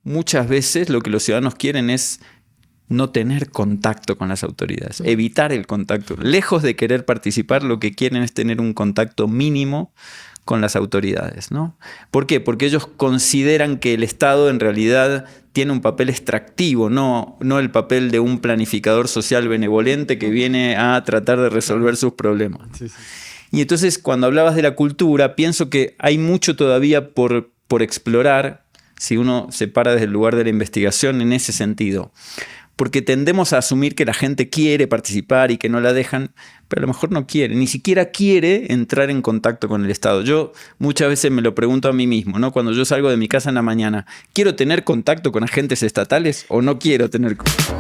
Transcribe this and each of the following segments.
muchas veces lo que los ciudadanos quieren es no tener contacto con las autoridades, evitar el contacto. Lejos de querer participar, lo que quieren es tener un contacto mínimo con las autoridades, ¿no? ¿Por qué? Porque ellos consideran que el Estado en realidad tiene un papel extractivo, no el papel de un planificador social benevolente que viene a tratar de resolver sus problemas. Sí. Y entonces, cuando hablabas de la cultura, pienso que hay mucho todavía por explorar, si uno se para desde el lugar de la investigación en ese sentido. Porque tendemos a asumir que la gente quiere participar y que no la dejan, pero a lo mejor no quiere, ni siquiera quiere entrar en contacto con el Estado. Yo muchas veces me lo pregunto a mí mismo, ¿no? Cuando yo salgo de mi casa en la mañana, ¿quiero tener contacto con agentes estatales o no quiero tener contacto?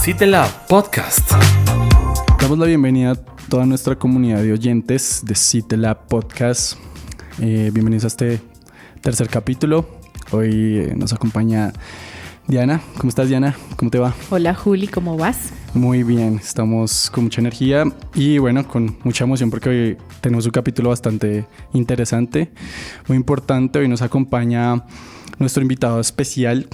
CITELAB Podcast. Damos la bienvenida a toda nuestra comunidad de oyentes de CITELAB Podcast. Bienvenidos a este tercer capítulo. Hoy nos acompaña Diana. ¿Cómo estás, Diana? ¿Cómo te va? Hola, Juli, ¿cómo vas? Muy bien, estamos con mucha energía y bueno, con mucha emoción porque hoy tenemos un capítulo bastante interesante, muy importante. Hoy nos acompaña nuestro invitado especial,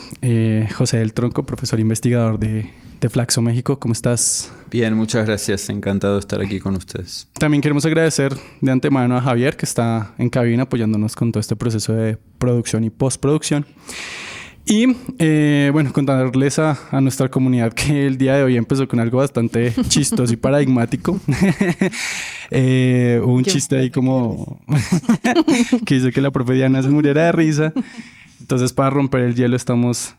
José del Tronco, profesor investigador de Flaxo México. ¿Cómo estás? Bien, muchas gracias. Encantado de estar aquí con ustedes. También queremos agradecer de antemano a Javier, que está en cabina apoyándonos con todo este proceso de producción y postproducción. Y bueno, contarles a nuestra comunidad que el día de hoy empezó con algo bastante chistoso y paradigmático. Hubo un chiste ahí como que hizo que la profe Diana se muriera de risa. Entonces, para romper el hielo, estamos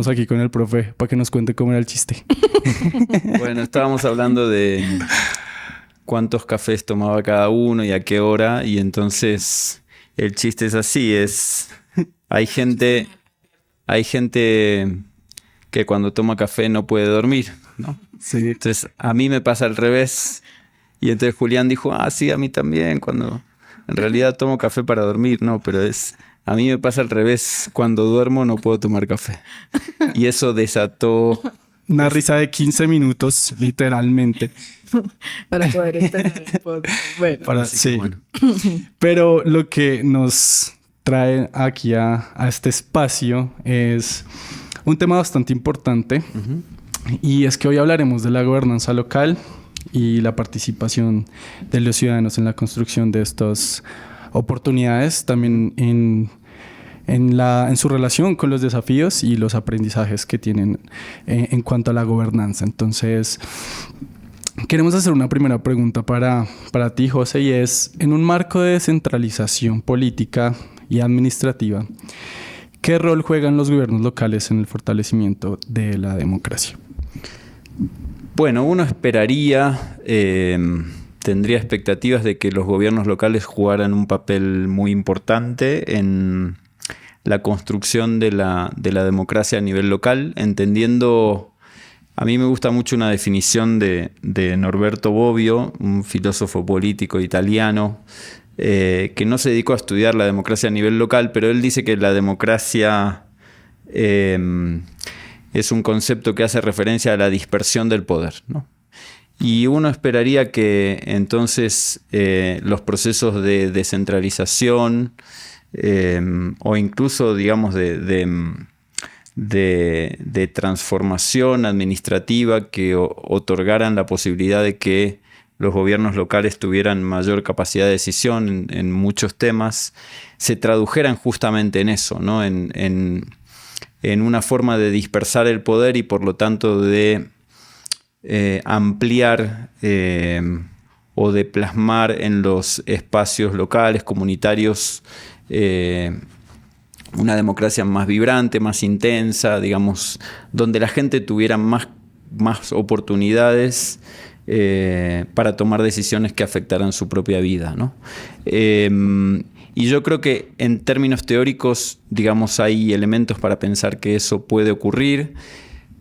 aquí con el profe para que nos cuente cómo era el chiste. Bueno, estábamos hablando de cuántos cafés tomaba cada uno y a qué hora. Y entonces el chiste es así, hay gente que cuando toma café no puede dormir, ¿no? Sí. Entonces a mí me pasa al revés. Y entonces Julián dijo, sí, a mí también, cuando en realidad tomo café para dormir, no, pero a mí me pasa al revés, cuando duermo no puedo tomar café. Y eso desató una risa de 15 minutos, literalmente. Para poder estar en el podcast. Bueno. Sí. Bueno. Pero lo que nos trae aquí a este espacio es un tema bastante importante. Uh-huh. Y es que hoy hablaremos de la gobernanza local y la participación de los ciudadanos en la construcción de estas oportunidades, también en su relación con los desafíos y los aprendizajes que tienen en cuanto a la gobernanza. Entonces, queremos hacer una primera pregunta para ti, José, y es, en un marco de descentralización política y administrativa, ¿qué rol juegan los gobiernos locales en el fortalecimiento de la democracia? Bueno, uno esperaría, tendría expectativas de que los gobiernos locales jugaran un papel muy importante en la construcción de la democracia a nivel local, entendiendo, a mí me gusta mucho una definición de Norberto Bobbio, un filósofo político italiano, que no se dedicó a estudiar la democracia a nivel local, pero él dice que la democracia es un concepto que hace referencia a la dispersión del poder, ¿no? Y uno esperaría que entonces los procesos de descentralización o incluso, digamos, de transformación administrativa que otorgaran la posibilidad de que los gobiernos locales tuvieran mayor capacidad de decisión en muchos temas, se tradujeran justamente en eso, ¿no? En una forma de dispersar el poder y por lo tanto de ampliar o de plasmar en los espacios locales, comunitarios, una democracia más vibrante, más intensa, digamos, donde la gente tuviera más oportunidades para tomar decisiones que afectaran su propia vida, ¿no? Y yo creo que en términos teóricos, digamos, hay elementos para pensar que eso puede ocurrir,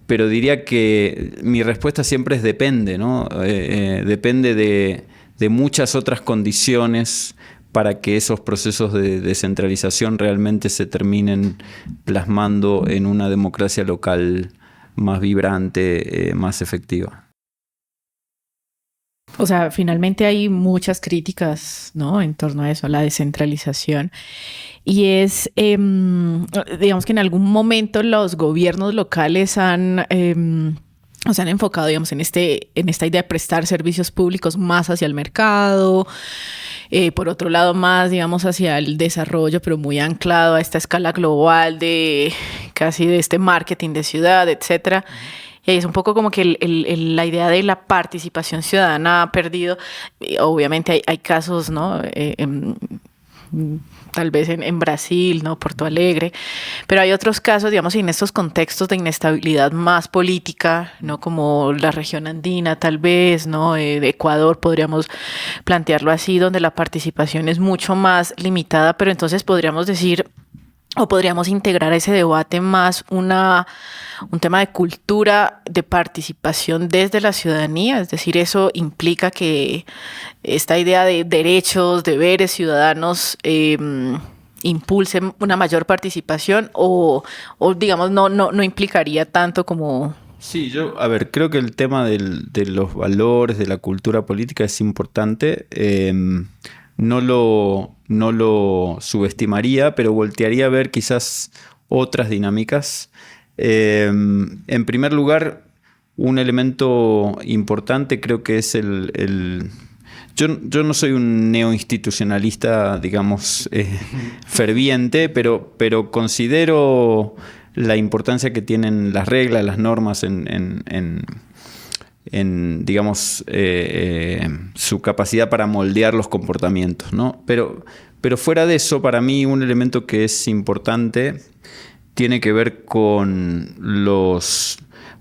pero diría que mi respuesta siempre es depende, ¿no? Depende de muchas otras condiciones para que esos procesos de descentralización realmente se terminen plasmando en una democracia local más vibrante, más efectiva. O sea, finalmente hay muchas críticas, ¿no? En torno a eso, a la descentralización. Y es, digamos que en algún momento los gobiernos locales han enfocado, digamos, en esta idea de prestar servicios públicos más hacia el mercado. Por otro lado, más, digamos, hacia el desarrollo, pero muy anclado a esta escala global de casi de este marketing de ciudad, etcétera. Y ahí es un poco como que la idea de la participación ciudadana ha perdido. Obviamente hay casos, ¿no? Tal vez en Brasil, ¿no? Porto Alegre, pero hay otros casos, digamos, en estos contextos de inestabilidad más política, ¿no? Como la región andina, tal vez, ¿no? De Ecuador, podríamos plantearlo así, donde la participación es mucho más limitada, pero entonces podríamos decir, o podríamos integrar a ese debate más un tema de cultura de participación desde la ciudadanía, es decir, eso implica que esta idea de derechos, deberes ciudadanos impulse una mayor participación o digamos, no implicaría tanto como... Sí, creo que el tema de los valores, de la cultura política es importante. No lo subestimaría, pero voltearía a ver quizás otras dinámicas. En primer lugar, un elemento importante creo que es yo no soy un neoinstitucionalista, digamos, ferviente, pero considero la importancia que tienen las reglas, las normas en digamos, su capacidad para moldear los comportamientos, ¿no? Pero fuera de eso, para mí un elemento que es importante tiene que ver con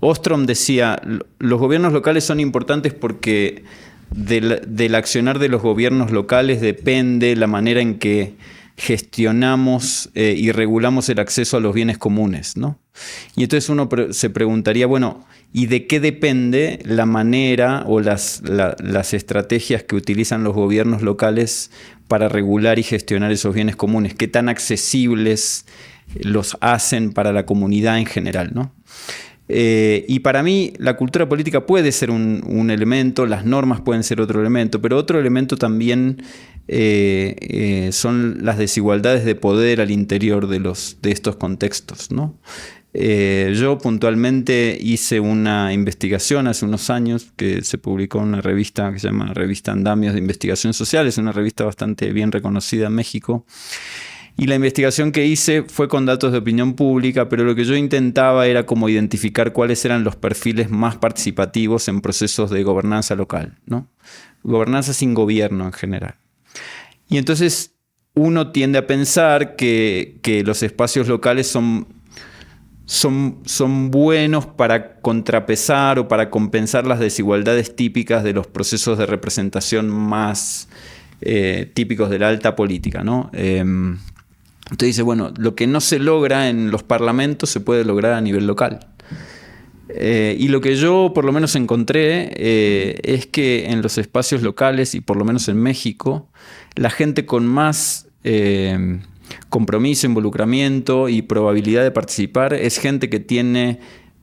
Ostrom decía, los gobiernos locales son importantes porque del accionar de los gobiernos locales depende la manera en que gestionamos y regulamos el acceso a los bienes comunes, ¿no? Y entonces uno se preguntaría, bueno, ¿y de qué depende la manera o las estrategias que utilizan los gobiernos locales para regular y gestionar esos bienes comunes? ¿Qué tan accesibles los hacen para la comunidad en general, ¿no? Y para mí la cultura política puede ser un elemento, las normas pueden ser otro elemento, pero otro elemento también son las desigualdades de poder al interior de estos contextos, ¿no? Yo puntualmente hice una investigación hace unos años que se publicó en una revista que se llama Revista Andamios de Investigación Social, es una revista bastante bien reconocida en México. Y la investigación que hice fue con datos de opinión pública, pero lo que yo intentaba era como identificar cuáles eran los perfiles más participativos en procesos de gobernanza local, ¿no? Gobernanza sin gobierno en general. Y entonces uno tiende a pensar que los espacios locales son buenos para contrapesar o para compensar las desigualdades típicas de los procesos de representación más típicos de la alta política, ¿no? Entonces dice, bueno, lo que no se logra en los parlamentos se puede lograr a nivel local. Y lo que yo por lo menos encontré es que en los espacios locales, y por lo menos en México, la gente con más compromiso, involucramiento y probabilidad de participar es gente que tiene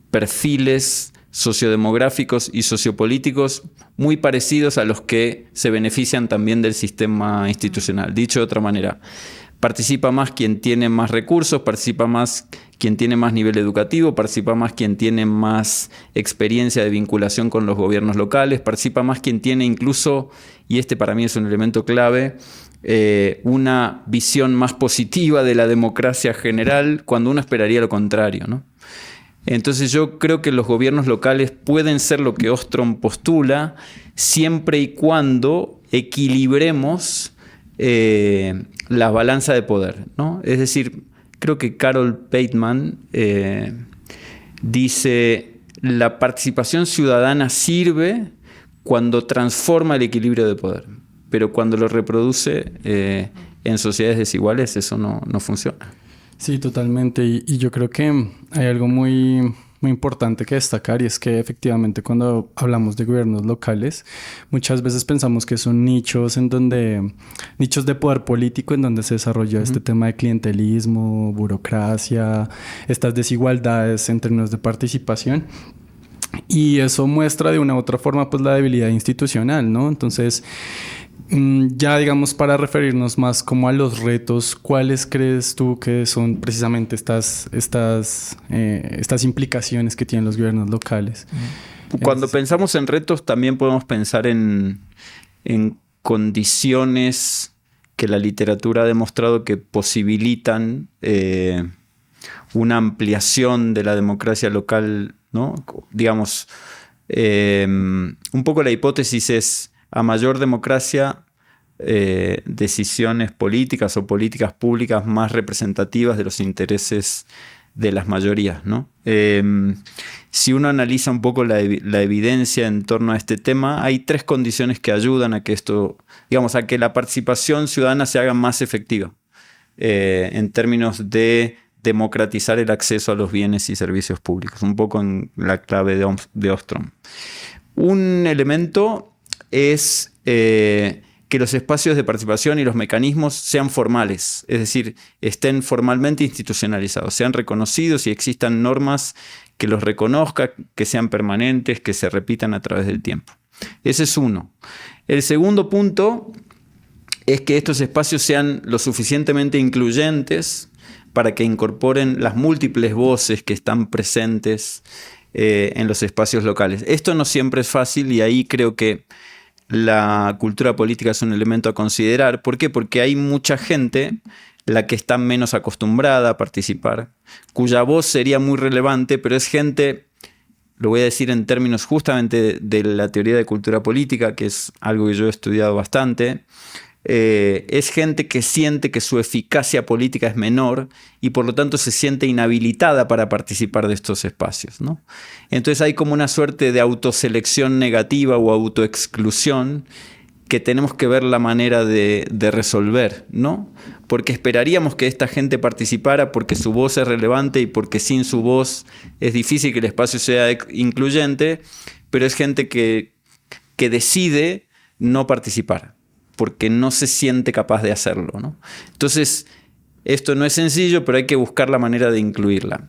perfiles sociodemográficos y sociopolíticos muy parecidos a los que se benefician también del sistema institucional. Dicho de otra manera, participa más quien tiene más recursos, participa más quien tiene más nivel educativo, participa más quien tiene más experiencia de vinculación con los gobiernos locales, participa más quien tiene incluso, y este para mí es un elemento clave, una visión más positiva de la democracia general cuando uno esperaría lo contrario, ¿no? Entonces yo creo que los gobiernos locales pueden ser lo que Ostrom postula siempre y cuando equilibremos la balanza de poder, ¿no? Es decir, creo que Carol Bateman dice, la participación ciudadana sirve cuando transforma el equilibrio de poder, pero cuando lo reproduce en sociedades desiguales eso no funciona. Sí, totalmente. Y yo creo que hay algo muy importante que destacar, y es que efectivamente cuando hablamos de gobiernos locales muchas veces pensamos que son nichos de poder político en donde se desarrolló este tema de clientelismo, burocracia, estas desigualdades en términos de participación. Y eso muestra de una u otra forma pues la debilidad institucional, ¿no? Entonces, ya digamos para referirnos más como a los retos, ¿cuáles crees tú que son precisamente estas implicaciones que tienen los gobiernos locales? Cuando pensamos en retos también podemos pensar en condiciones que la literatura ha demostrado que posibilitan una ampliación de la democracia local, ¿no? Digamos, un poco la hipótesis es: a mayor democracia, decisiones políticas o políticas públicas más representativas de los intereses de las mayorías, ¿no? Si uno analiza un poco la evidencia en torno a este tema, hay 3 condiciones que ayudan a que esto, digamos, a que la participación ciudadana se haga más efectiva en términos de democratizar el acceso a los bienes y servicios públicos, un poco en la clave de Ostrom. Un elemento es que los espacios de participación y los mecanismos sean formales, es decir, estén formalmente institucionalizados, sean reconocidos y existan normas que los reconozcan, que sean permanentes, que se repitan a través del tiempo. Ese es uno. El segundo punto es que estos espacios sean lo suficientemente incluyentes para que incorporen las múltiples voces que están presentes en los espacios locales. Esto no siempre es fácil y ahí creo que la cultura política es un elemento a considerar. ¿Por qué? Porque hay mucha gente, la que está menos acostumbrada a participar, cuya voz sería muy relevante, pero es gente, lo voy a decir en términos justamente de la teoría de cultura política, que es algo que yo he estudiado bastante, es gente que siente que su eficacia política es menor y por lo tanto se siente inhabilitada para participar de estos espacios, ¿no? Entonces hay como una suerte de autoselección negativa o autoexclusión que tenemos que ver la manera de resolver, ¿no? Porque esperaríamos que esta gente participara porque su voz es relevante y porque sin su voz es difícil que el espacio sea incluyente, pero es gente que decide no participar porque no se siente capaz de hacerlo, ¿no? Entonces, esto no es sencillo, pero hay que buscar la manera de incluirla.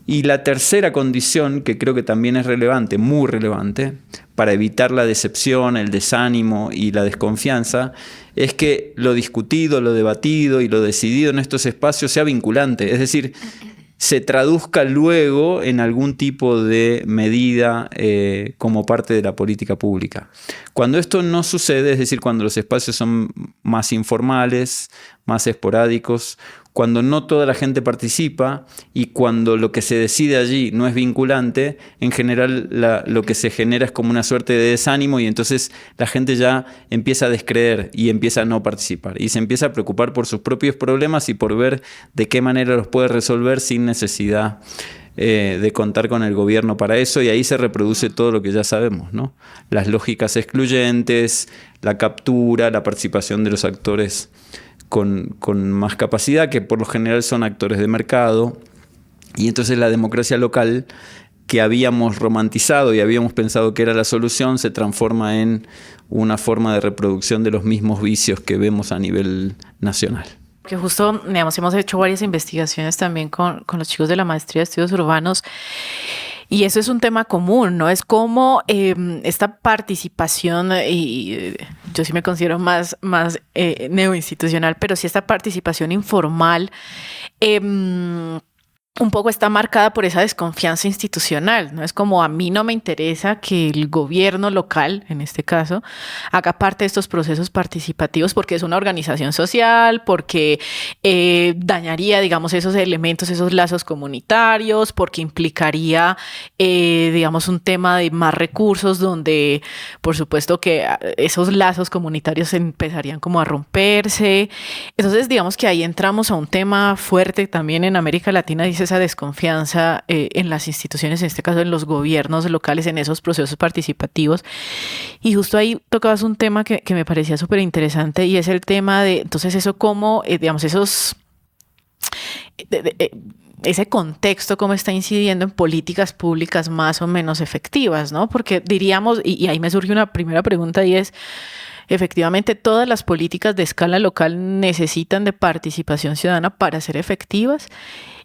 Y la tercera condición, que creo que también es relevante, muy relevante, para evitar la decepción, el desánimo y la desconfianza, es que lo discutido, lo debatido y lo decidido en estos espacios sea vinculante. Es decir, se traduzca luego en algún tipo de medida como parte de la política pública. Cuando esto no sucede, es decir, cuando los espacios son más informales, más esporádicos, cuando no toda la gente participa y cuando lo que se decide allí no es vinculante, en general lo que se genera es como una suerte de desánimo y entonces la gente ya empieza a descreer y empieza a no participar y se empieza a preocupar por sus propios problemas y por ver de qué manera los puede resolver sin necesidad de contar con el gobierno para eso, y ahí se reproduce todo lo que ya sabemos, ¿no? Las lógicas excluyentes, la captura, la participación de los actores con más capacidad, que por lo general son actores de mercado, y entonces la democracia local que habíamos romantizado y habíamos pensado que era la solución se transforma en una forma de reproducción de los mismos vicios que vemos a nivel nacional. Que justo, digamos, hemos hecho varias investigaciones también con los chicos de la maestría de estudios urbanos. Y eso es un tema común, ¿no? Es como esta participación, y yo sí me considero más neoinstitucional, pero sí esta participación informal, un poco está marcada por esa desconfianza institucional, ¿no? Es como: a mí no me interesa que el gobierno local, en este caso, haga parte de estos procesos participativos porque es una organización social, porque dañaría, digamos, esos elementos, esos lazos comunitarios, porque implicaría, digamos, un tema de más recursos donde, por supuesto, que esos lazos comunitarios empezarían como a romperse. Entonces, digamos que ahí entramos a un tema fuerte también en América Latina, dice esa desconfianza en las instituciones, en este caso en los gobiernos locales, en esos procesos participativos. Y justo ahí tocabas un tema que me parecía súper interesante, y es el tema de, entonces, eso cómo, digamos, ese contexto cómo está incidiendo en políticas públicas más o menos efectivas, ¿no? Porque diríamos, y ahí me surge una primera pregunta, y es: efectivamente, todas las políticas de escala local necesitan de participación ciudadana para ser efectivas,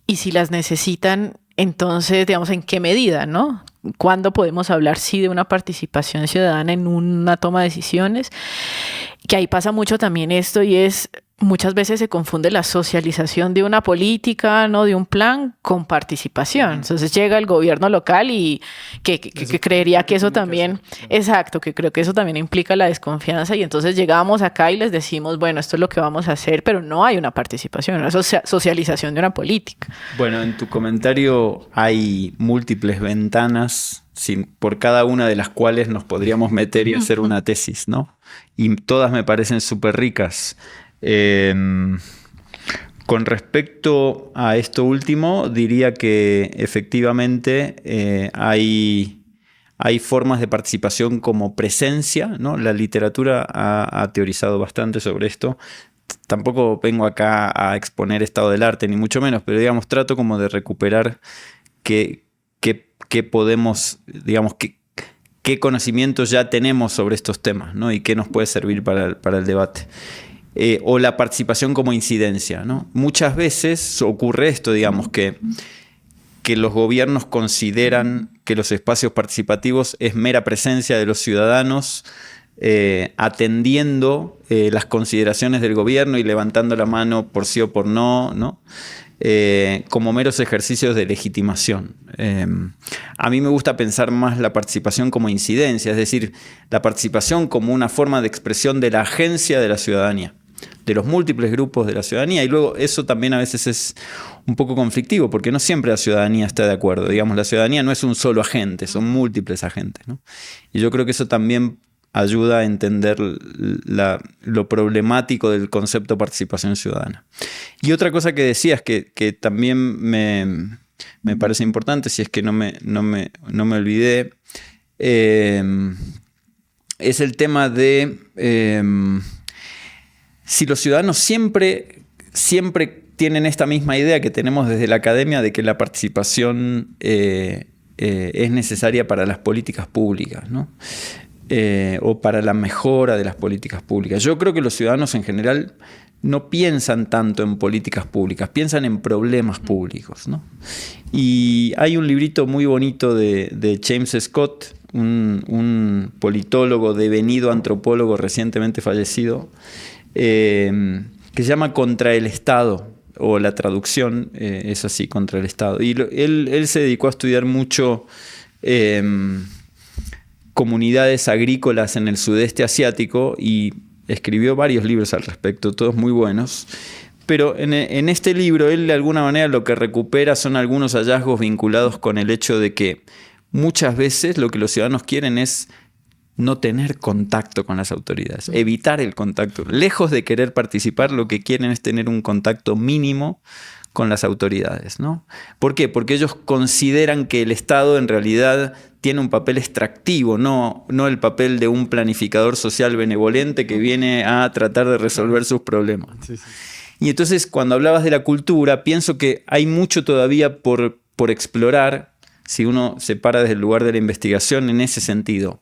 y si las necesitan, entonces, digamos, ¿en qué medida, no? ¿cuándo podemos hablar sí de una participación ciudadana en una toma de decisiones? Que ahí pasa mucho también esto, y es muchas veces se confunde la socialización de una política, ¿no? De un plan con participación. Entonces llega el gobierno local y que creería que eso también, exacto, que creo que eso también implica la desconfianza, y entonces llegamos acá y les decimos, bueno, esto es lo que vamos a hacer, pero no hay una participación, una socialización de una política. Bueno, en tu comentario hay múltiples ventanas por cada una de las cuales nos podríamos meter y hacer una tesis, ¿no? Y todas me parecen súper ricas. Con respecto a esto último, diría que efectivamente hay formas de participación como presencia, ¿no? La literatura ha teorizado bastante sobre esto. Tampoco vengo acá a exponer estado del arte, ni mucho menos, pero digamos, trato como de recuperar qué podemos, digamos, qué conocimientos ya tenemos sobre estos temas, ¿no? Y qué nos puede servir para el debate. O la participación como incidencia, ¿no? Muchas veces ocurre esto, digamos, que los gobiernos consideran que los espacios participativos es mera presencia de los ciudadanos, atendiendo las consideraciones del gobierno y levantando la mano por sí o por no, ¿no? Como meros ejercicios de legitimación. A mí me gusta pensar más la participación como incidencia, es decir, la participación como una forma de expresión de la agencia de la ciudadanía, de los múltiples grupos de la ciudadanía, y luego eso también a veces es un poco conflictivo, porque no siempre la ciudadanía está de acuerdo. Digamos, la ciudadanía no es un solo agente, son múltiples agentes, ¿no? Y yo creo que eso también ayuda a entender lo problemático del concepto de participación ciudadana. Y otra cosa que decías que también me parece importante, si es que no me olvidé, es el tema de si los ciudadanos siempre tienen esta misma idea que tenemos desde la academia de que la participación es necesaria para las políticas públicas, ¿no? O para la mejora de las políticas públicas. Yo creo que los ciudadanos en general no piensan tanto en políticas públicas, piensan en problemas públicos, ¿no? Y hay un librito muy bonito de James Scott, un politólogo devenido antropólogo recientemente fallecido, que se llama Contra el Estado, o la traducción es así, Contra el Estado. Y él se dedicó a estudiar mucho comunidades agrícolas en el sudeste asiático y escribió varios libros al respecto, todos muy buenos. Pero en este libro él de alguna manera lo que recupera son algunos hallazgos vinculados con el hecho de que muchas veces lo que los ciudadanos quieren es no tener contacto con las autoridades, evitar el contacto. Lejos de querer participar, lo que quieren es tener un contacto mínimo con las autoridades, ¿no? ¿Por qué? Porque ellos consideran que el Estado en realidad tiene un papel extractivo, no el papel de un planificador social benevolente que viene a tratar de resolver sus problemas. Sí, sí. Y entonces, cuando hablabas de la cultura, pienso que hay mucho todavía por explorar, si uno se para desde el lugar de la investigación en ese sentido.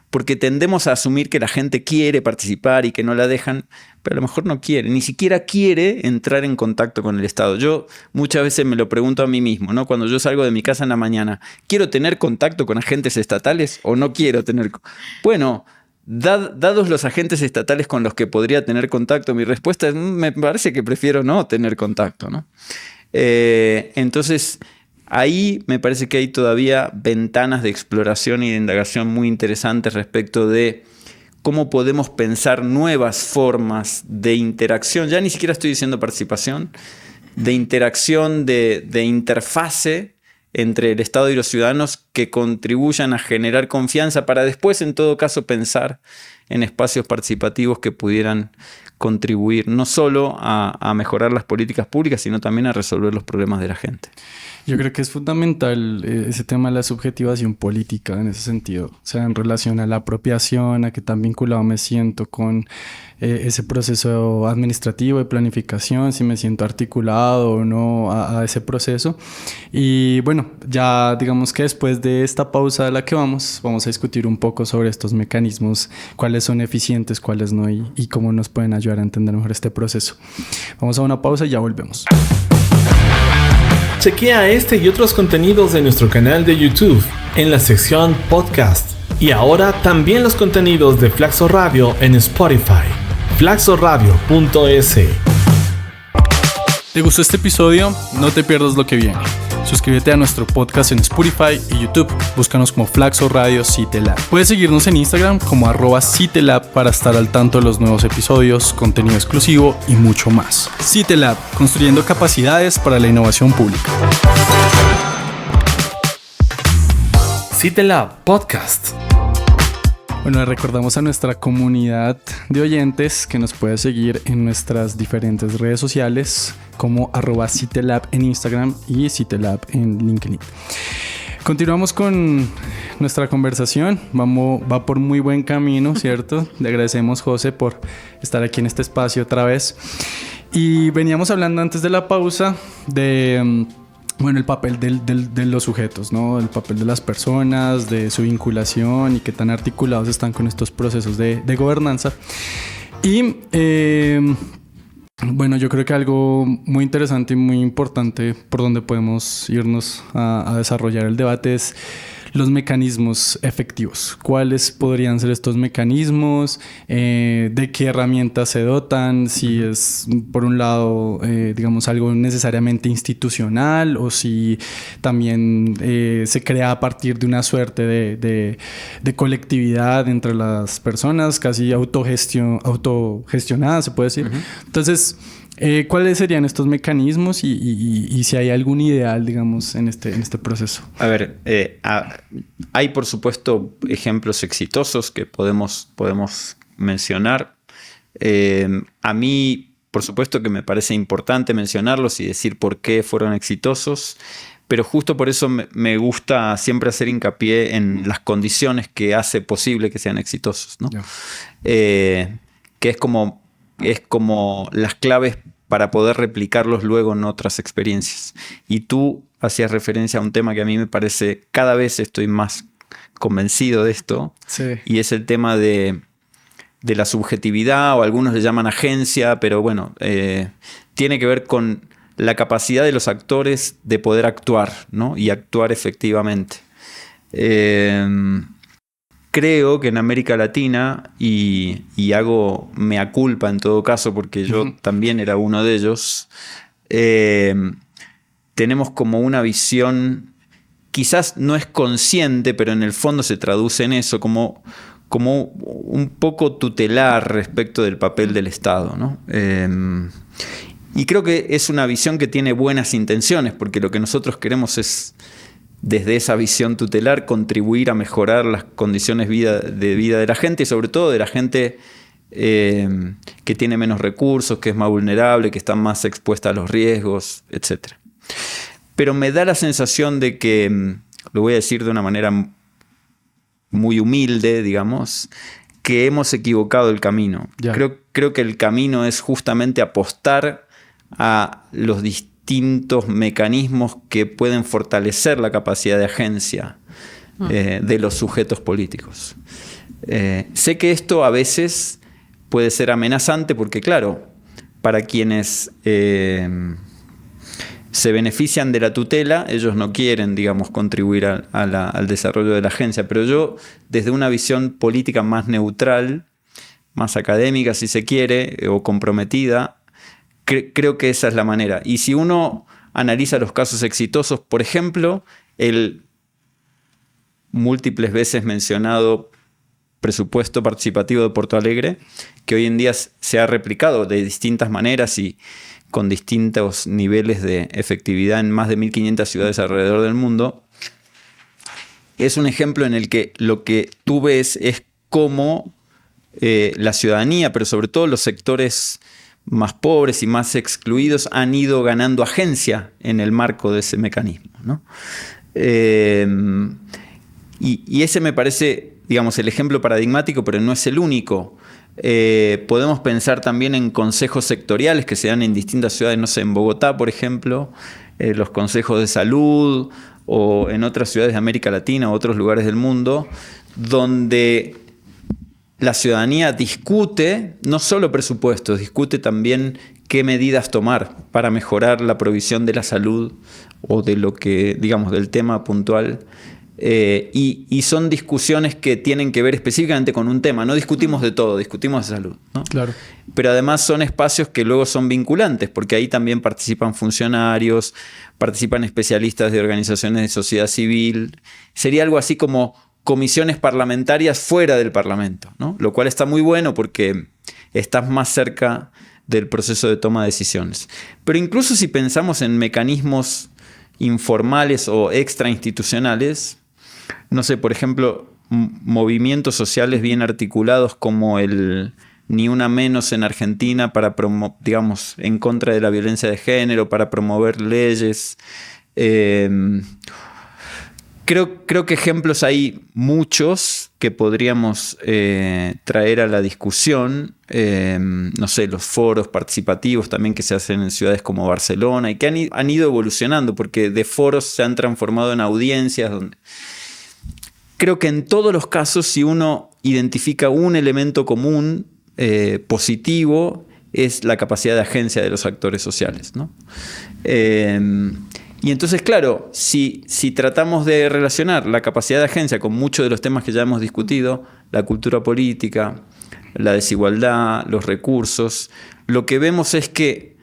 Porque tendemos a asumir que la gente quiere participar y que no la dejan, pero a lo mejor no quiere, ni siquiera quiere entrar en contacto con el Estado. Yo muchas veces me lo pregunto a mí mismo, ¿no? Cuando yo salgo de mi casa en la mañana, ¿quiero tener contacto con agentes estatales o no quiero tener? Bueno, dados los agentes estatales con los que podría tener contacto, mi respuesta es, me parece que prefiero no tener contacto, ¿no? Entonces, ahí me parece que hay todavía ventanas de exploración y de indagación muy interesantes respecto de cómo podemos pensar nuevas formas de interacción. Ya ni siquiera estoy diciendo participación, de interacción, de interfase entre el Estado y los ciudadanos que contribuyan a generar confianza para después, en todo caso, pensar en espacios participativos que pudieran contribuir no solo a mejorar las políticas públicas, sino también a resolver los problemas de la gente. Yo creo que es fundamental ese tema de la subjetivación política en ese sentido, o sea, en relación a la apropiación, a qué tan vinculado me siento con ese proceso administrativo de planificación, si me siento articulado o no a ese proceso. Y bueno, ya digamos que después de esta pausa de la que vamos a discutir un poco sobre estos mecanismos, cuáles son eficientes, cuáles no y cómo nos pueden ayudar a entender mejor este proceso. Vamos a una pausa y ya volvemos. Chequea este y otros contenidos de nuestro canal de YouTube. en la sección podcast. Y ahora también los contenidos de Flaxo Radio en Spotify. flaxoradio.es. ¿Te gustó este episodio? No te pierdas lo que viene. Suscríbete a nuestro podcast en Spotify y YouTube. Búscanos como Flaxo Radio CITELAB. Puedes seguirnos en Instagram como @CITELAB para estar al tanto de los nuevos episodios, contenido exclusivo y mucho más. CITELAB, construyendo capacidades para la innovación pública. CITELAB Podcast. Bueno, le recordamos a nuestra comunidad de oyentes que nos puede seguir en nuestras diferentes redes sociales como @CITELAB en Instagram y CITELAB en LinkedIn. Continuamos con nuestra conversación. Va por muy buen camino, ¿cierto? Le agradecemos, José, por estar aquí en este espacio otra vez. Y veníamos hablando antes de la pausa de... Bueno, el papel de los sujetos, ¿no? El papel de las personas, de su vinculación y qué tan articulados están con estos procesos de gobernanza. Y bueno, yo creo que algo muy interesante y muy importante por donde podemos irnos a desarrollar el debate es los mecanismos efectivos. ¿Cuáles podrían ser estos mecanismos? ¿De qué herramientas se dotan? Si es, por un lado, digamos, algo necesariamente institucional o si también se crea a partir de una suerte de colectividad entre las personas, casi autogestionada, se puede decir. Entonces, ¿cuáles serían estos mecanismos y si hay algún ideal, digamos, en este proceso? A ver, hay por supuesto ejemplos exitosos que podemos mencionar. A mí, por supuesto que me parece importante mencionarlos y decir por qué fueron exitosos, pero justo por eso me gusta siempre hacer hincapié en las condiciones que hace posible que sean exitosos, ¿no? Yeah. Que es como las claves para poder replicarlos luego en otras experiencias. Y tú hacías referencia a un tema que a mí me parece, cada vez estoy más convencido de esto, Sí. y es el tema de la subjetividad, o algunos le llaman agencia, pero bueno, tiene que ver con la capacidad de los actores de poder actuar, ¿no? Y actuar efectivamente. Creo que en América Latina, y hago mea culpa en todo caso, porque yo también era uno de ellos, tenemos como una visión, quizás no es consciente, pero en el fondo se traduce en eso, como un poco tutelar respecto del papel del Estado, ¿no? Y creo que es una visión que tiene buenas intenciones, porque lo que nosotros queremos es, desde esa visión tutelar, contribuir a mejorar las condiciones de vida de la gente, y sobre todo de la gente que tiene menos recursos, que es más vulnerable, que está más expuesta a los riesgos, etc. Pero me da la sensación de que, lo voy a decir de una manera muy humilde, digamos, que hemos equivocado el camino. Ya. Creo que el camino es justamente apostar a los distintos mecanismos que pueden fortalecer la capacidad de agencia de los sujetos políticos. Sé que esto a veces puede ser amenazante porque, claro, para quienes se benefician de la tutela, ellos no quieren, digamos, contribuir al desarrollo de la agencia. Pero yo, desde una visión política más neutral, más académica, si se quiere, o comprometida, creo que esa es la manera. Y si uno analiza los casos exitosos, por ejemplo, el múltiples veces mencionado presupuesto participativo de Porto Alegre, que hoy en día se ha replicado de distintas maneras y con distintos niveles de efectividad en más de 1.500 ciudades alrededor del mundo, es un ejemplo en el que lo que tú ves es cómo la ciudadanía, pero sobre todo los sectores más pobres y más excluidos, han ido ganando agencia en el marco de ese mecanismo, ¿no? Y ese me parece, digamos, el ejemplo paradigmático, pero no es el único. Podemos pensar también en consejos sectoriales que se dan en distintas ciudades, no sé, en Bogotá, por ejemplo, los consejos de salud, o en otras ciudades de América Latina o otros lugares del mundo, donde la ciudadanía discute no solo presupuestos, discute también qué medidas tomar para mejorar la provisión de la salud o de lo que, digamos, del tema puntual y son discusiones que tienen que ver específicamente con un tema. No discutimos de todo, discutimos de salud, ¿no? Claro. Pero además son espacios que luego son vinculantes, porque ahí también participan funcionarios, participan especialistas de organizaciones de sociedad civil. Sería algo así como comisiones parlamentarias fuera del Parlamento, ¿no? Lo cual está muy bueno porque estás más cerca del proceso de toma de decisiones. Pero incluso si pensamos en mecanismos informales o extrainstitucionales, no sé, por ejemplo, movimientos sociales bien articulados como el Ni Una Menos en Argentina para digamos, en contra de la violencia de género, para promover leyes. Creo que ejemplos hay muchos que podríamos traer a la discusión. No sé, los foros participativos también que se hacen en ciudades como Barcelona y que han ido evolucionando porque de foros se han transformado en audiencias donde... Creo que en todos los casos, si uno identifica un elemento común positivo, es la capacidad de agencia de los actores sociales, ¿no? Y entonces, claro, si tratamos de relacionar la capacidad de agencia con muchos de los temas que ya hemos discutido, la cultura política, la desigualdad, los recursos, lo que vemos es que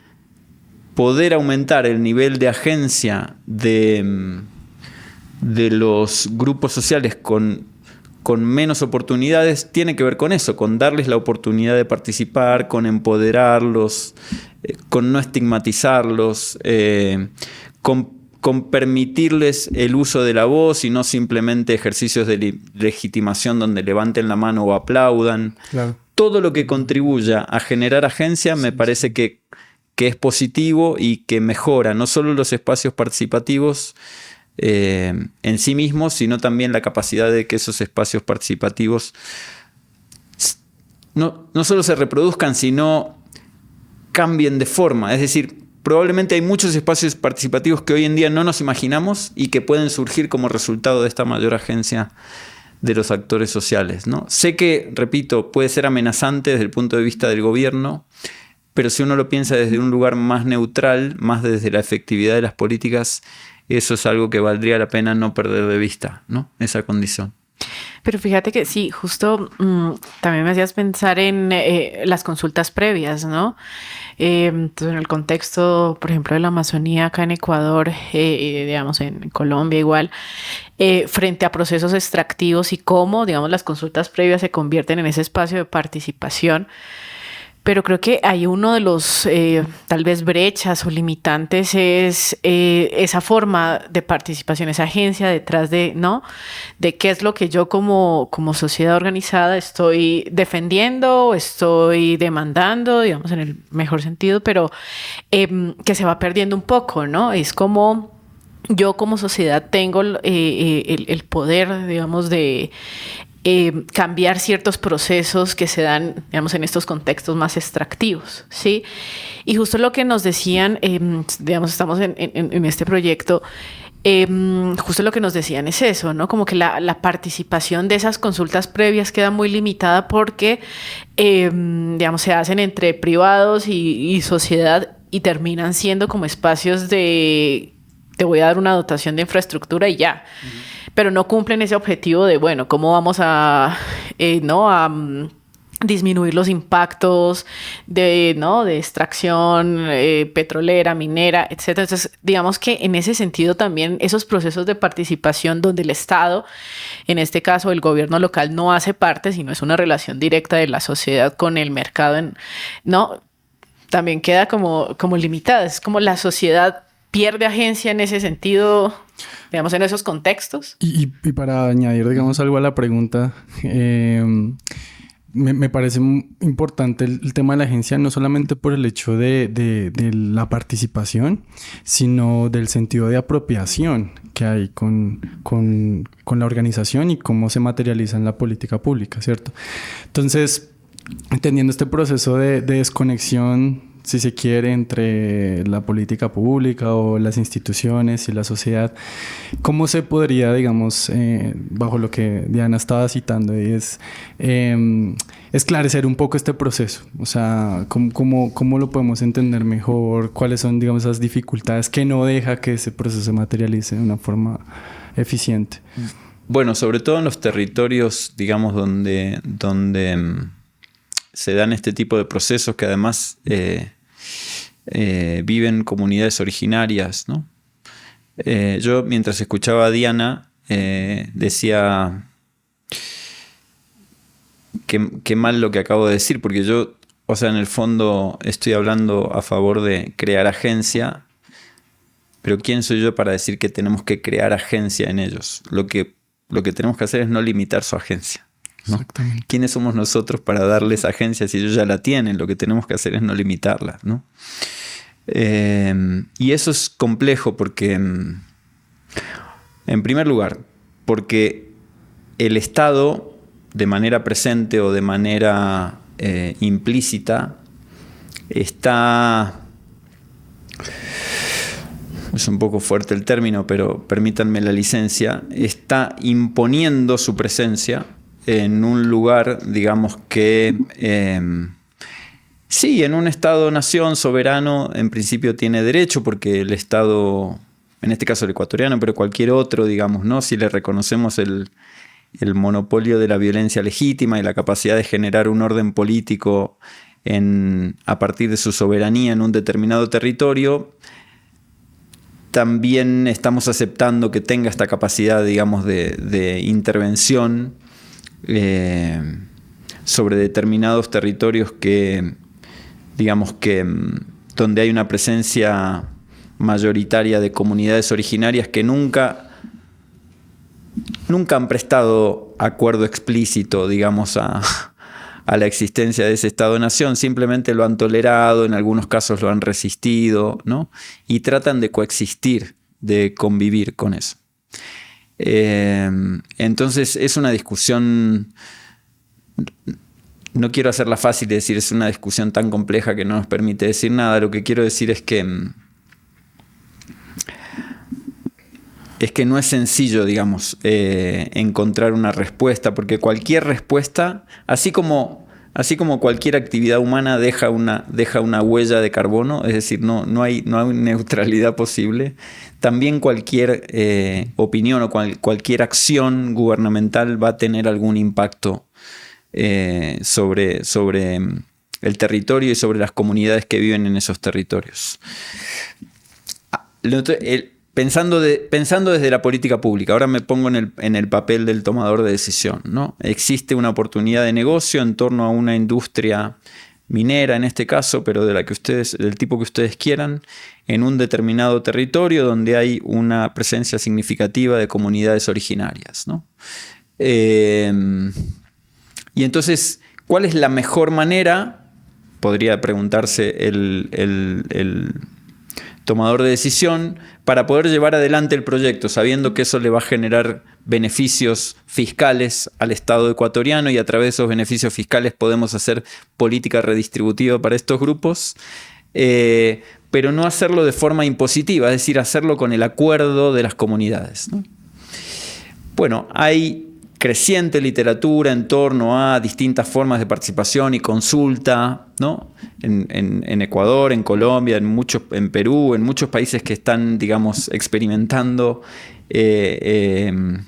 poder aumentar el nivel de agencia de los grupos sociales con menos oportunidades tiene que ver con eso, con darles la oportunidad de participar, con empoderarlos, con no estigmatizarlos, con permitirles el uso de la voz y no simplemente ejercicios de legitimación donde levanten la mano o aplaudan. Claro. Todo lo que contribuya a generar agencia me parece que es positivo y que mejora no solo los espacios participativos en sí mismos, sino también la capacidad de que esos espacios participativos no solo se reproduzcan, sino cambien de forma. Es decir, probablemente hay muchos espacios participativos que hoy en día no nos imaginamos y que pueden surgir como resultado de esta mayor agencia de los actores sociales, ¿no? Sé que, repito, puede ser amenazante desde el punto de vista del gobierno, pero si uno lo piensa desde un lugar más neutral, más desde la efectividad de las políticas, eso es algo que valdría la pena no perder de vista, ¿no? Esa condición. Pero fíjate que sí, justo también me hacías pensar en las consultas previas, ¿no? Entonces, en el contexto, por ejemplo, de la Amazonía acá en Ecuador, digamos en Colombia igual, frente a procesos extractivos y cómo, digamos, las consultas previas se convierten en ese espacio de participación. Pero creo que hay uno de los tal vez brechas o limitantes es esa forma de participación, esa agencia detrás de, ¿no? De qué es lo que yo como sociedad organizada estoy defendiendo, estoy demandando, digamos en el mejor sentido, pero que se va perdiendo un poco, ¿no? Es como yo como sociedad tengo el poder, digamos, de cambiar ciertos procesos que se dan, digamos, en estos contextos más extractivos, ¿sí? Y justo lo que nos decían, digamos, estamos en este proyecto, justo lo que nos decían es eso, ¿no? Como que la participación de esas consultas previas queda muy limitada porque, digamos, se hacen entre privados y sociedad y terminan siendo como espacios de te voy a dar una dotación de infraestructura y ya. Pero no cumplen ese objetivo de, bueno, cómo vamos a disminuir los impactos de extracción petrolera, minera, etcétera. Entonces, digamos que en ese sentido también esos procesos de participación donde el Estado, en este caso el gobierno local, no hace parte, sino es una relación directa de la sociedad con el mercado, también queda como limitada. Es como la sociedad pierde agencia en ese sentido, digamos, en esos contextos. Y para añadir, digamos, algo a la pregunta, me parece importante el tema de la agencia, no solamente por el hecho de la participación, sino del sentido de apropiación que hay con la organización y cómo se materializa en la política pública, ¿cierto? Entonces, entendiendo este proceso de desconexión, si se quiere, entre la política pública o las instituciones y la sociedad, ¿cómo se podría, digamos, bajo lo que Diana estaba citando, es esclarecer un poco este proceso? O sea, ¿cómo lo podemos entender mejor? ¿Cuáles son, digamos, esas dificultades que no deja que ese proceso se materialice de una forma eficiente. Bueno, sobre todo en los territorios, digamos, donde se dan este tipo de procesos que además viven comunidades originarias, ¿no? Yo, mientras escuchaba a Diana, decía qué mal lo que acabo de decir, porque yo, o sea, en el fondo estoy hablando a favor de crear agencia, pero ¿quién soy yo para decir que tenemos que crear agencia en ellos? Lo que tenemos que hacer es no limitar su agencia, ¿no? Exactamente. ¿Quiénes somos nosotros para darles agencia si ellos ya la tienen? Lo que tenemos que hacer es no limitarla, ¿no? Y eso es complejo porque, en primer lugar, porque el Estado, de manera presente o de manera implícita, está... Es un poco fuerte el término, pero permítanme la licencia. Está imponiendo su presencia en un lugar, digamos que... sí, en un Estado-nación soberano, en principio tiene derecho, porque el Estado, en este caso el ecuatoriano, pero cualquier otro, digamos, ¿no? Si le reconocemos el monopolio de la violencia legítima y la capacidad de generar un orden político a partir de su soberanía en un determinado territorio, también estamos aceptando que tenga esta capacidad, digamos, de intervención sobre determinados territorios que, digamos, que donde hay una presencia mayoritaria de comunidades originarias que nunca han prestado acuerdo explícito, digamos, a la existencia de ese Estado-nación, simplemente lo han tolerado, en algunos casos lo han resistido, ¿no? Y tratan de coexistir, de convivir con eso. Entonces es una discusión, no quiero hacerla fácil y decir es una discusión tan compleja que no nos permite decir nada. Lo que quiero decir es que no es sencillo, digamos, encontrar una respuesta, porque cualquier respuesta, así como cualquier actividad humana deja una huella de carbono, es decir, no hay neutralidad posible, también cualquier opinión o cualquier acción gubernamental va a tener algún impacto sobre el territorio y sobre las comunidades que viven en esos territorios. Pensando desde la política pública, ahora me pongo en el papel del tomador de decisión, ¿no? Existe una oportunidad de negocio en torno a una industria minera, en este caso, pero del tipo que ustedes quieran, en un determinado territorio donde hay una presencia significativa de comunidades originarias, ¿no? Y entonces, ¿cuál es la mejor manera? Podría preguntarse el tomador de decisión, para poder llevar adelante el proyecto, sabiendo que eso le va a generar beneficios fiscales al Estado ecuatoriano y a través de esos beneficios fiscales podemos hacer política redistributiva para estos grupos, pero no hacerlo de forma impositiva, es decir, hacerlo con el acuerdo de las comunidades, ¿no? Bueno, hay creciente literatura en torno a distintas formas de participación y consulta, ¿no? En Ecuador, en Colombia, en Perú, en muchos países que están, digamos, experimentando el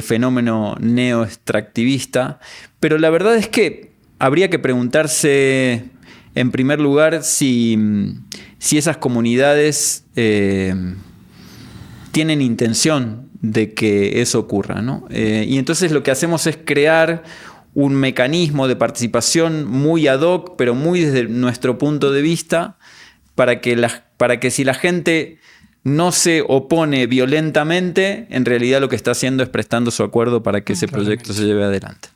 fenómeno neoextractivista. Pero la verdad es que habría que preguntarse, en primer lugar, si esas comunidades tienen intención de que eso ocurra, ¿no? Y entonces lo que hacemos es crear un mecanismo de participación muy ad hoc, pero muy desde nuestro punto de vista, para que si la gente no se opone violentamente, en realidad lo que está haciendo es prestando su acuerdo para que ese proyecto se lleve adelante.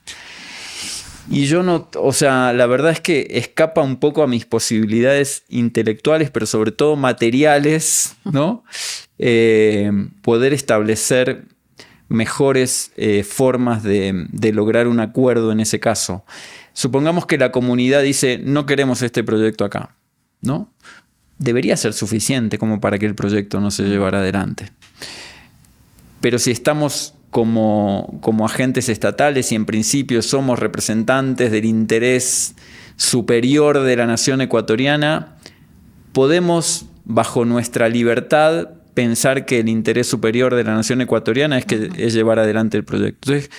Y yo no, o sea, la verdad es que escapa un poco a mis posibilidades intelectuales, pero sobre todo materiales, ¿no? Poder establecer mejores formas de lograr un acuerdo en ese caso. Supongamos que la comunidad dice, no queremos este proyecto acá, ¿no? Debería ser suficiente como para que el proyecto no se llevara adelante. Pero si estamos como agentes estatales y en principio somos representantes del interés superior de la nación ecuatoriana, podemos, bajo nuestra libertad, pensar que el interés superior de la nación ecuatoriana es llevar adelante el proyecto. Entonces,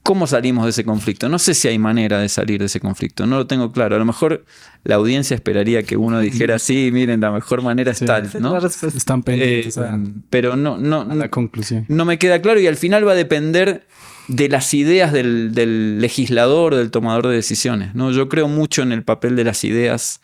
¿cómo salimos de ese conflicto? No sé si hay manera de salir de ese conflicto, no lo tengo claro. A lo mejor la audiencia esperaría que uno dijera, sí, miren, la mejor manera es tal, ¿no? Están pendientes pero no, a la conclusión. No me queda claro y al final va a depender de las ideas del legislador, del tomador de decisiones, ¿no? Yo creo mucho en el papel de las ideas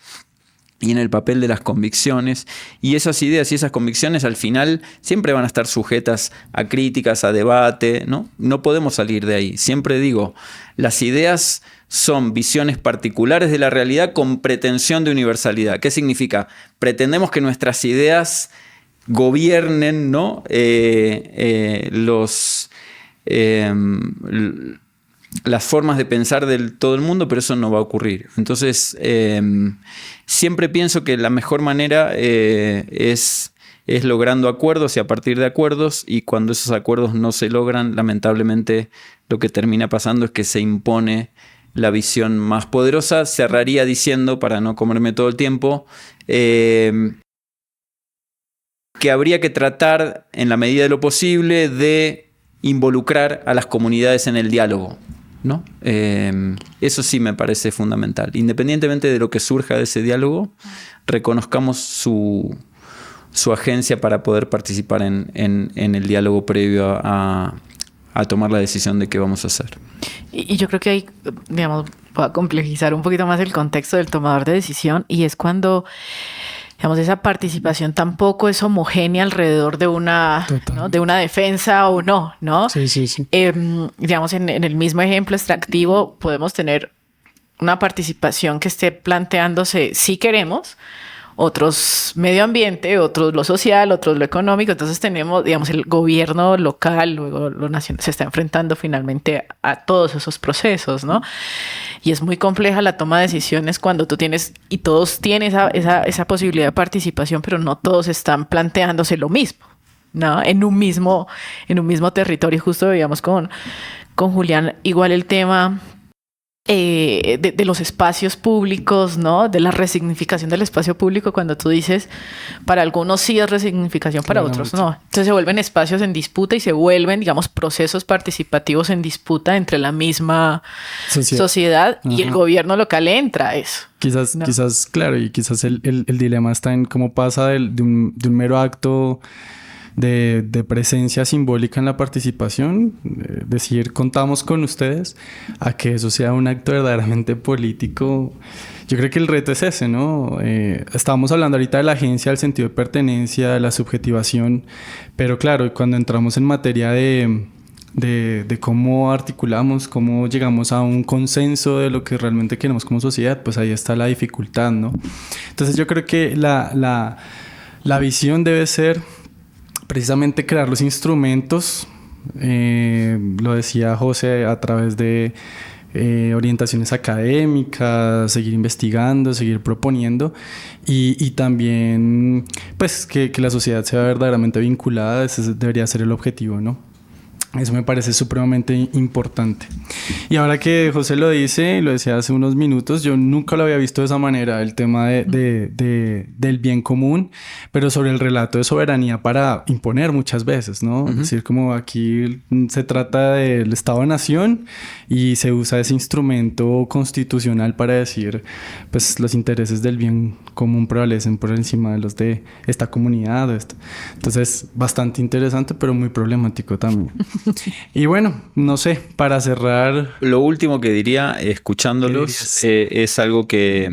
y en el papel de las convicciones, y esas ideas y esas convicciones al final siempre van a estar sujetas a críticas, a debate, ¿no? No podemos salir de ahí. Siempre digo, las ideas son visiones particulares de la realidad con pretensión de universalidad. ¿Qué significa? Pretendemos que nuestras ideas gobiernen, ¿no? Las formas de pensar de todo el mundo, pero eso no va a ocurrir. Entonces, siempre pienso que la mejor manera es logrando acuerdos y a partir de acuerdos, y cuando esos acuerdos no se logran, lamentablemente lo que termina pasando es que se impone la visión más poderosa. Cerraría diciendo, para no comerme todo el tiempo, que habría que tratar, en la medida de lo posible, de involucrar a las comunidades en el diálogo, ¿no? Eso sí me parece fundamental. Independientemente de lo que surja de ese diálogo, reconozcamos su agencia para poder participar en el diálogo previo a tomar la decisión de qué vamos a hacer. Y yo creo que hay, digamos, voy a complejizar un poquito más el contexto del tomador de decisión, y es cuando, digamos, esa participación tampoco es homogénea alrededor de una, ¿no? de una defensa o no, ¿no? Sí. Digamos, en el mismo ejemplo extractivo podemos tener una participación que esté planteándose si queremos, otros medio ambiente, otros lo social, otros lo económico. Entonces tenemos, digamos, el gobierno local, luego lo nacional, se está enfrentando finalmente a todos esos procesos, ¿no? Y es muy compleja la toma de decisiones cuando tú tienes, y todos tienen esa posibilidad de participación, pero no todos están planteándose lo mismo, ¿no? En un mismo territorio. Justo veíamos con Julián igual el tema de los espacios públicos, ¿no? De la resignificación del espacio público, cuando tú dices, para algunos sí es resignificación, para otros no. Entonces se vuelven espacios en disputa y se vuelven, digamos, procesos participativos en disputa entre la misma sociedad y el gobierno local entra a eso. Quizás, claro, y quizás el dilema está en cómo pasa de un mero acto de presencia simbólica en la participación, decir contamos con ustedes, a que eso sea un acto verdaderamente político. Yo creo que el reto es ese, ¿no? Estábamos hablando ahorita de la agencia, del sentido de pertenencia, de la subjetivación, pero claro, cuando entramos en materia de cómo articulamos, cómo llegamos a un consenso de lo que realmente queremos como sociedad, pues ahí está la dificultad, ¿no? Entonces yo creo que la visión debe ser precisamente crear los instrumentos, lo decía José, a través de orientaciones académicas, seguir investigando, seguir proponiendo, y también pues que la sociedad sea verdaderamente vinculada. Ese debería ser el objetivo, ¿no? Eso me parece supremamente importante. Y ahora que José lo dice, lo decía hace unos minutos, yo nunca lo había visto de esa manera, el tema del bien común, pero sobre el relato de soberanía para imponer muchas veces, ¿no? Es decir, como aquí se trata del Estado-Nación y se usa ese instrumento constitucional para decir, pues los intereses del bien común prevalecen por encima de los de esta comunidad. Entonces, bastante interesante, pero muy problemático también. Y bueno, no sé, para cerrar... Lo último que diría, escuchándolos, es algo que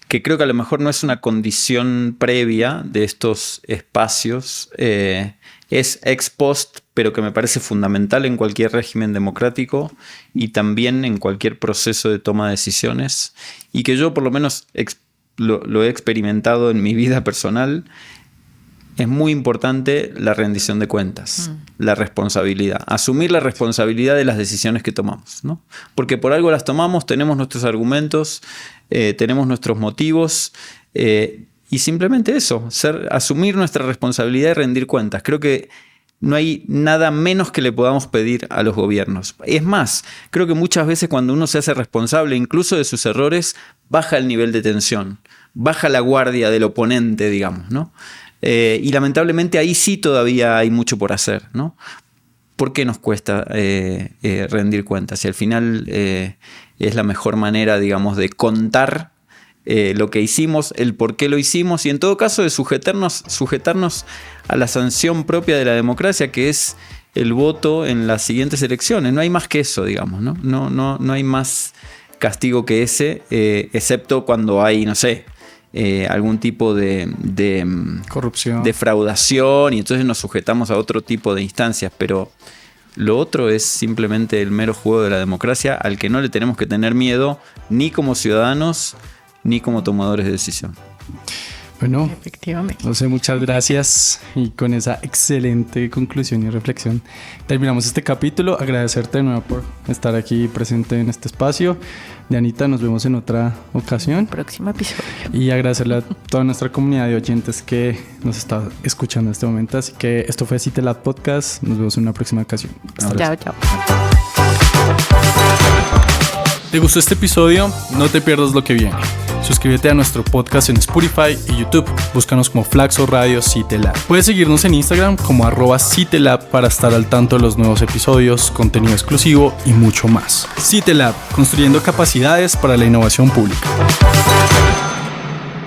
creo que a lo mejor no es una condición previa de estos espacios, es ex post, pero que me parece fundamental en cualquier régimen democrático y también en cualquier proceso de toma de decisiones, y que yo por lo menos lo he experimentado en mi vida personal. Es muy importante la rendición de cuentas, la responsabilidad. Asumir la responsabilidad de las decisiones que tomamos, ¿no? Porque por algo las tomamos, tenemos nuestros argumentos, tenemos nuestros motivos, y simplemente eso, asumir nuestra responsabilidad y rendir cuentas. Creo que no hay nada menos que le podamos pedir a los gobiernos. Es más, creo que muchas veces cuando uno se hace responsable incluso de sus errores, baja el nivel de tensión, baja la guardia del oponente, digamos, ¿no? Y lamentablemente ahí sí todavía hay mucho por hacer, ¿no? ¿Por qué nos cuesta rendir cuentas? Si al final es la mejor manera, digamos, de contar lo que hicimos, el por qué lo hicimos y en todo caso de sujetarnos a la sanción propia de la democracia, que es el voto en las siguientes elecciones. No hay más que eso, digamos, ¿no? No hay más castigo que ese, excepto cuando hay, no sé, algún tipo de corrupción, defraudación, y entonces nos sujetamos a otro tipo de instancias, pero lo otro es simplemente el mero juego de la democracia al que no le tenemos que tener miedo ni como ciudadanos ni como tomadores de decisión. Bueno, Efectivamente. José, muchas gracias. Y con esa excelente conclusión y reflexión terminamos este capítulo. Agradecerte de nuevo por estar aquí presente en este espacio. Dianita, nos vemos en otra ocasión. Próximo episodio. Y agradecerle a toda nuestra comunidad de oyentes que nos está escuchando en este momento. Así que esto fue CITELAB Podcast. Nos vemos en una próxima ocasión. Hasta luego. Chao. ¿Te gustó este episodio? No te pierdas lo que viene. Suscríbete a nuestro podcast en Spotify y YouTube. Búscanos como Flaxo Radio CITELAB. Puedes seguirnos en Instagram como @CITELAB para estar al tanto de los nuevos episodios, contenido exclusivo y mucho más. CITELAB, construyendo capacidades para la innovación pública.